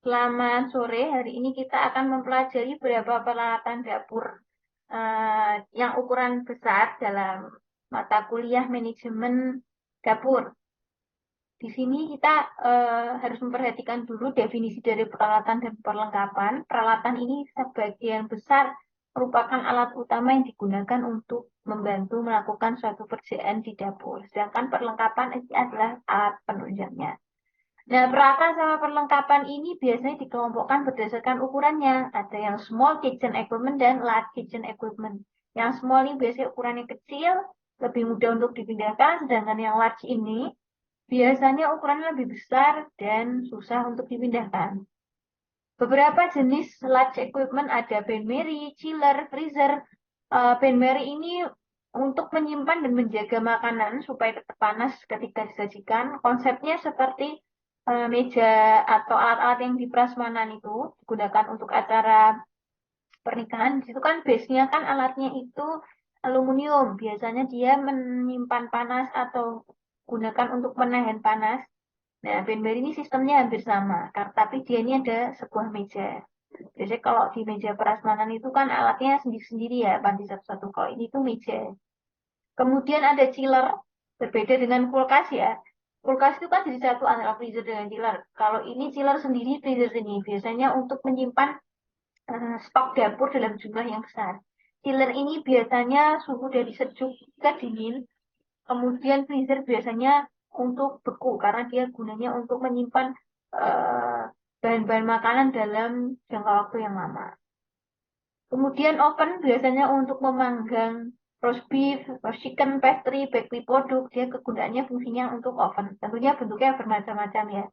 Selamat sore, hari ini kita akan mempelajari beberapa peralatan dapur yang ukuran besar dalam mata kuliah manajemen dapur. Di sini kita harus memperhatikan dulu definisi dari peralatan dan perlengkapan. Peralatan ini sebagian besar merupakan alat utama yang digunakan untuk membantu melakukan suatu pekerjaan di dapur. Sedangkan perlengkapan ini adalah alat penunjangnya. Nah, peralatan sama perlengkapan ini biasanya dikelompokkan berdasarkan ukurannya. Ada yang small kitchen equipment dan large kitchen equipment. Yang small ini biasanya ukurannya kecil, lebih mudah untuk dipindahkan, sedangkan yang large ini biasanya ukurannya lebih besar dan susah untuk dipindahkan. Beberapa jenis large equipment ada benmeri, chiller, freezer. Benmeri ini untuk menyimpan dan menjaga makanan supaya tetap panas ketika disajikan. Konsepnya seperti meja atau alat-alat yang di prasmanan itu digunakan untuk acara pernikahan. Di situ kan base-nya kan alatnya itu aluminium. Biasanya dia menyimpan panas atau gunakan untuk menahan panas. Nah, benmeri ini sistemnya hampir sama, tapi dia ini ada sebuah meja. Biasanya kalau di meja prasmanan itu kan alatnya sendiri-sendiri ya, panti satu-satu. Kalau ini tuh meja. Kemudian ada chiller, berbeda dengan kulkas ya. Kulkas itu kan jadi satu antara freezer dengan chiller. Kalau ini chiller sendiri, freezer sendiri. Biasanya untuk menyimpan stok dapur dalam jumlah yang besar. Chiller ini biasanya suhu dari sejuk ke dingin. Kemudian freezer biasanya untuk beku karena dia gunanya untuk menyimpan eh, bahan-bahan makanan dalam jangka waktu yang lama. Kemudian oven biasanya untuk memanggang roast beef, roast chicken, pastry, bakery produk. Dia kegunaannya fungsinya untuk oven. Tentunya bentuknya bermacam-macam ya.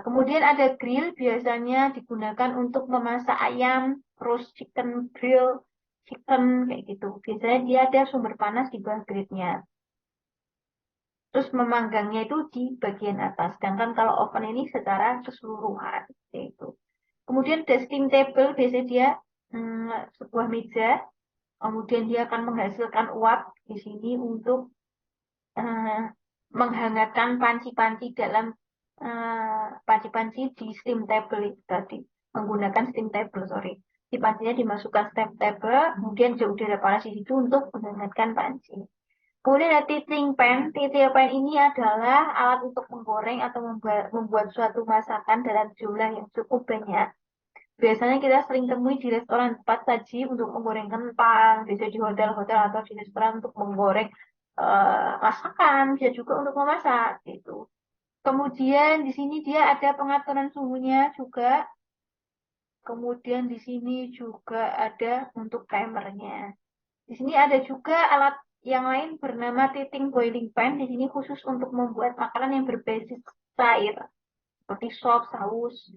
Kemudian ada grill biasanya digunakan untuk memasak ayam, roast chicken, grill, chicken kayak gitu. Biasanya dia ada sumber panas di bawah grillnya. Terus memanggangnya itu di bagian atas. Sedangkan kalau oven ini secara keseluruhan yaitu. Kemudian ada steam table biasanya dia sebuah meja. Kemudian dia akan menghasilkan uap di sini untuk eh, menghangatkan panci-panci dalam panci-panci di steam table itu tadi. Menggunakan steam table, sorry. Di pancinya dimasukkan steam table, kemudian jauh udara panas di situ untuk menghangatkan panci. Kemudian ada titing pan. Titing pan ini adalah alat untuk menggoreng atau membuat suatu masakan dalam jumlah yang cukup banyak. Biasanya kita sering temui di restoran tempat saji untuk menggoreng kentang, bisa di hotel-hotel atau di restoran untuk menggoreng masakan, bisa juga untuk memasak gitu. Kemudian di sini dia ada pengaturan suhunya juga. Kemudian di sini juga ada untuk timernya. Di sini ada juga alat yang lain bernama titing boiling pan. Di sini khusus untuk membuat makanan yang berbasis cair, seperti sop, saus.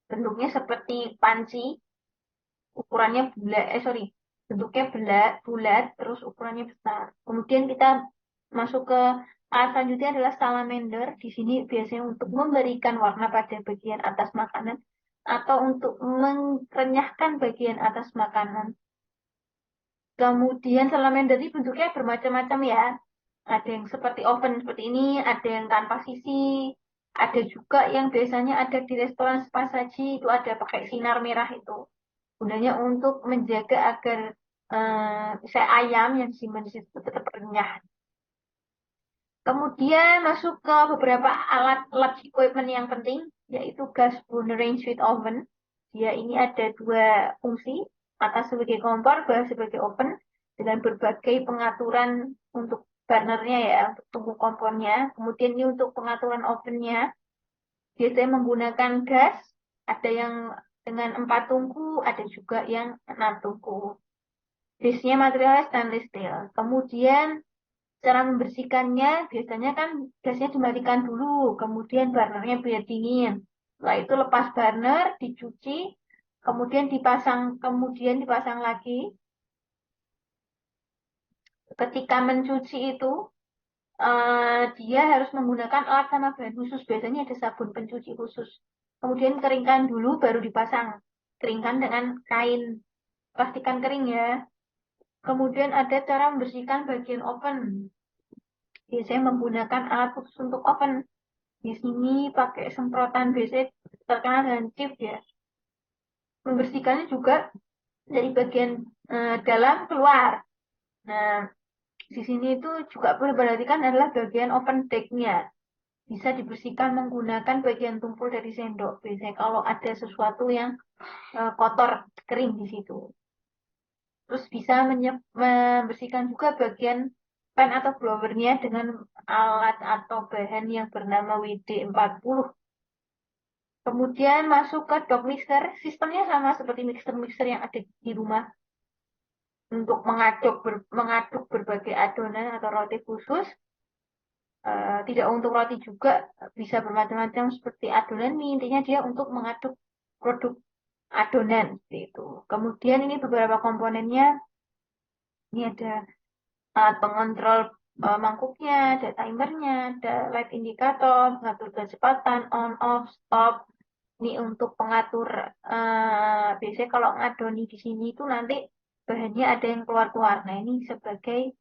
Bentuknya seperti panci, ukurannya bulat, bentuknya bulat, bulat, terus ukurannya besar. Kemudian kita masuk ke alat selanjutnya adalah salamander. Di sini biasanya untuk memberikan warna pada bagian atas makanan atau untuk mengenyahkan bagian atas makanan. Kemudian salamander ini bentuknya bermacam-macam ya. Ada yang seperti oven seperti ini, ada yang tanpa sisi, ada juga yang biasanya ada di restoran spa saji, itu ada pakai sinar merah itu. Gunanya untuk menjaga agar misalnya ayam yang disimpan di situ tetap renyah. Kemudian masuk ke beberapa alat lab equipment yang penting, yaitu gas burner range with oven. Dia ini ada dua fungsi, atas sebagai kompor, bawah sebagai oven, dengan berbagai pengaturan untuk burnernya ya, untuk tungku kompornya. Kemudian ini untuk pengaturan ovennya, biasanya menggunakan gas, ada yang dengan 4 tungku, ada juga yang 6 tungku. Biasanya materialnya stainless steel. Kemudian cara membersihkannya biasanya kan gasnya dimatikan dulu, kemudian burnernya biar dingin. Setelah itu lepas burner, dicuci, kemudian dipasang lagi. Ketika mencuci itu dia harus menggunakan alat sama bahan khusus. Biasanya ada sabun pencuci khusus. Kemudian keringkan dulu baru dipasang. Keringkan dengan kain, pastikan kering ya. Kemudian ada cara membersihkan bagian oven. Biasanya menggunakan alat khusus untuk oven. Di sini pakai semprotan biasanya terkenal dengan Cif ya. Membersihkannya juga dari bagian dalam keluar. Nah, di sini itu juga perlu diperhatikan adalah bagian open deck-nya. Bisa dibersihkan menggunakan bagian tumpul dari sendok. Biasanya kalau ada sesuatu yang kotor, kering di situ. Terus bisa membersihkan juga bagian fan atau blowernya dengan alat atau bahan yang bernama WD-40. Kemudian masuk ke dock mixer, sistemnya sama seperti mixer-mixer yang ada di rumah untuk mengaduk berbagai adonan atau roti khusus. Tidak untuk roti juga, bisa bermacam-macam seperti adonan mie. Intinya dia untuk mengaduk produk adonan seperti itu. Kemudian ini beberapa komponennya. Ini ada alat pengontrol mangkuknya, ada timernya, ada light indikator, mengatur kecepatan, on, off, stop. Ini untuk pengatur, biasanya kalau ngadoni di sini itu nanti bahannya ada yang keluar-keluar. Nah, ini sebagai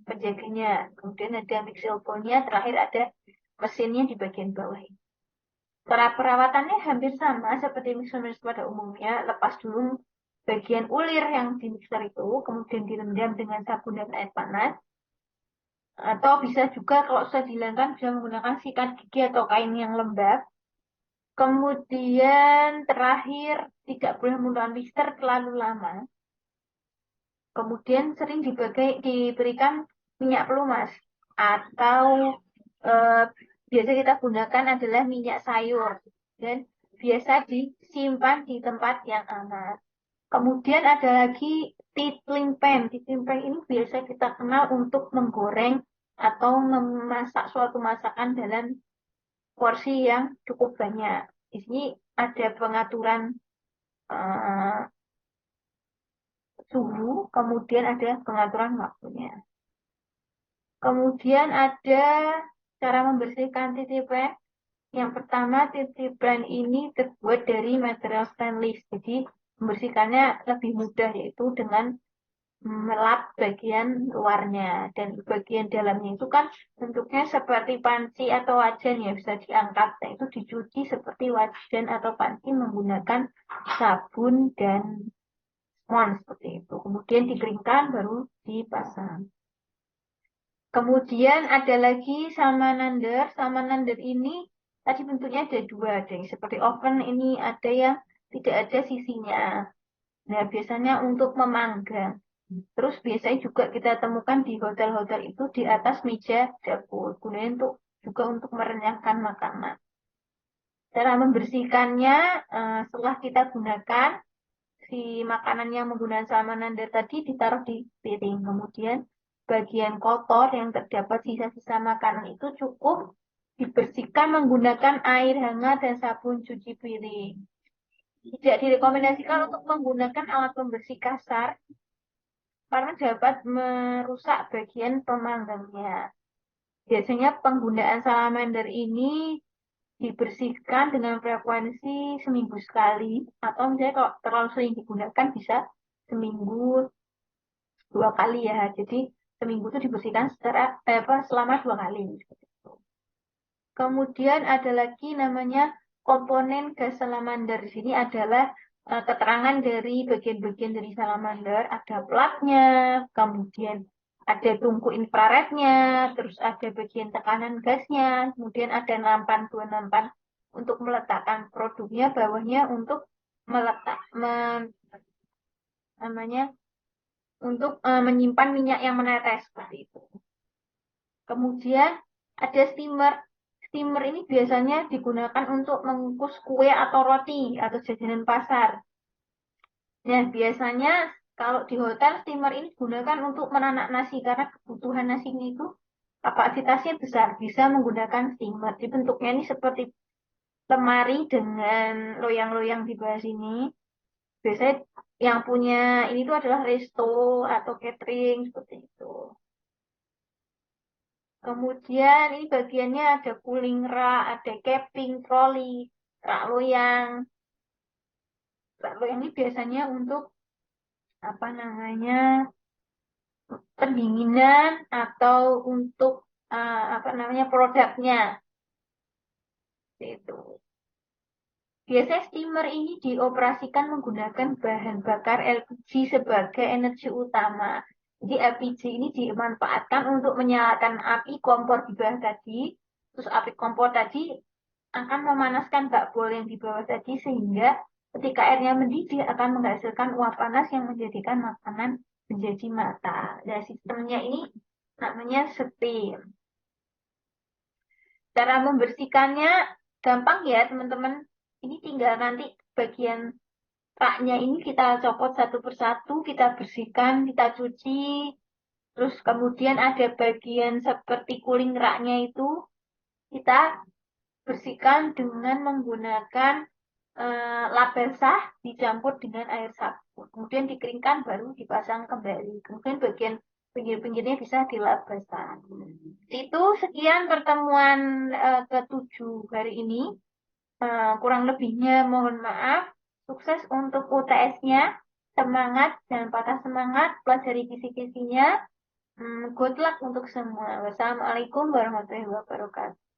penjaganya. Kemudian ada mixilpolnya, terakhir ada mesinnya di bagian bawah. Cara perawatannya hampir sama seperti mixer-mixer pada umumnya. Lepas dulu bagian ulir yang di mixer itu, kemudian direndam dengan sabun dan air panas. Atau bisa juga kalau sudah dihilangkan bisa menggunakan sikat gigi atau kain yang lembab. Kemudian terakhir tidak boleh menggunakan mixer terlalu lama. Kemudian sering diberikan minyak pelumas atau eh, biasa kita gunakan adalah minyak sayur dan biasa disimpan di tempat yang aman. Kemudian ada lagi tippling pan. Tippling pan ini biasa kita kenal untuk menggoreng atau memasak suatu masakan dalam porsi yang cukup banyak. Di sini ada pengaturan eh, suhu, kemudian ada pengaturan waktunya. Kemudian ada cara membersihkan titipan. Yang pertama, titipan ini terbuat dari material stainless. Jadi, membersihkannya lebih mudah, yaitu dengan melap bagian luarnya. Dan bagian dalamnya itu kan bentuknya seperti panci atau wajan ya, bisa diangkat. Nah, itu dicuci seperti wajan atau panci menggunakan sabun dan spons seperti itu. Kemudian dikeringkan, baru dipasang. Kemudian ada lagi salamander. Salamander ini tadi bentuknya ada dua, ada yang seperti oven, ini ada yang tidak ada sisinya. Nah, biasanya untuk memanggang. Terus biasanya juga kita temukan di hotel-hotel itu di atas meja dapur. Gunanya juga untuk merenyahkan makanan. Cara membersihkannya, setelah kita gunakan, si makanan yang menggunakan salamander tadi ditaruh di piring. Kemudian bagian kotor yang terdapat sisa-sisa makanan itu cukup dibersihkan menggunakan air hangat dan sabun cuci piring. Tidak direkomendasikan untuk menggunakan alat pembersih kasar karena dapat merusak bagian pemanggangnya. Biasanya penggunaan salamander ini dibersihkan dengan frekuensi seminggu sekali, atau misalnya kalau terlalu sering digunakan bisa seminggu 2 kali ya. Jadi seminggu itu dibersihkan selama 2 kali. Kemudian ada lagi namanya komponen gas salamander. Di sini adalah keterangan dari bagian-bagian dari salamander. Ada platnya, kemudian ada tungku infrarednya, terus ada bagian tekanan gasnya, kemudian ada nampan, dua nampan untuk meletakkan produknya, bawahnya untuk meletak namanya untuk menyimpan minyak yang menetes seperti itu. Kemudian ada steamer. Steamer ini biasanya digunakan untuk mengukus kue atau roti atau jajanan pasar. Nah, biasanya kalau di hotel steamer ini digunakan untuk menanak nasi karena kebutuhan nasinya itu kapasitasnya besar, bisa menggunakan steamer. Di bentuknya ini seperti lemari dengan loyang-loyang di bawah sini. Biasanya yang punya ini tuh adalah resto atau catering seperti itu. Kemudian ini bagiannya ada cooling rak, ada capping, troli, rak loyang. Rak loyang ini biasanya untuk apa namanya pendinginan atau untuk apa namanya produknya itu. Biasanya steamer ini dioperasikan menggunakan bahan bakar LPG sebagai energi utama. Jadi LPG ini dimanfaatkan untuk menyalakan api kompor di bawah tadi. Terus api kompor tadi akan memanaskan bakpol yang di bawah tadi sehingga ketika airnya mendidih akan menghasilkan uap panas yang menjadikan makanan menjadi matang. Dan sistemnya ini namanya steam. Cara membersihkannya gampang ya teman-teman. Ini tinggal nanti bagian raknya ini kita copot satu persatu, kita bersihkan, kita cuci. Terus kemudian ada bagian seperti kuling raknya itu kita bersihkan dengan menggunakan lap basah dicampur dengan air sabun. Kemudian dikeringkan baru dipasang kembali. Kemudian bagian pinggir-pinggirnya bisa dilap basah. Itu sekian pertemuan ketujuh hari ini. Kurang lebihnya mohon maaf. Sukses untuk UTS-nya. Semangat, jangan patah semangat. Pelajari kisi-kisinya. Good luck untuk semua. Wassalamualaikum warahmatullahi wabarakatuh.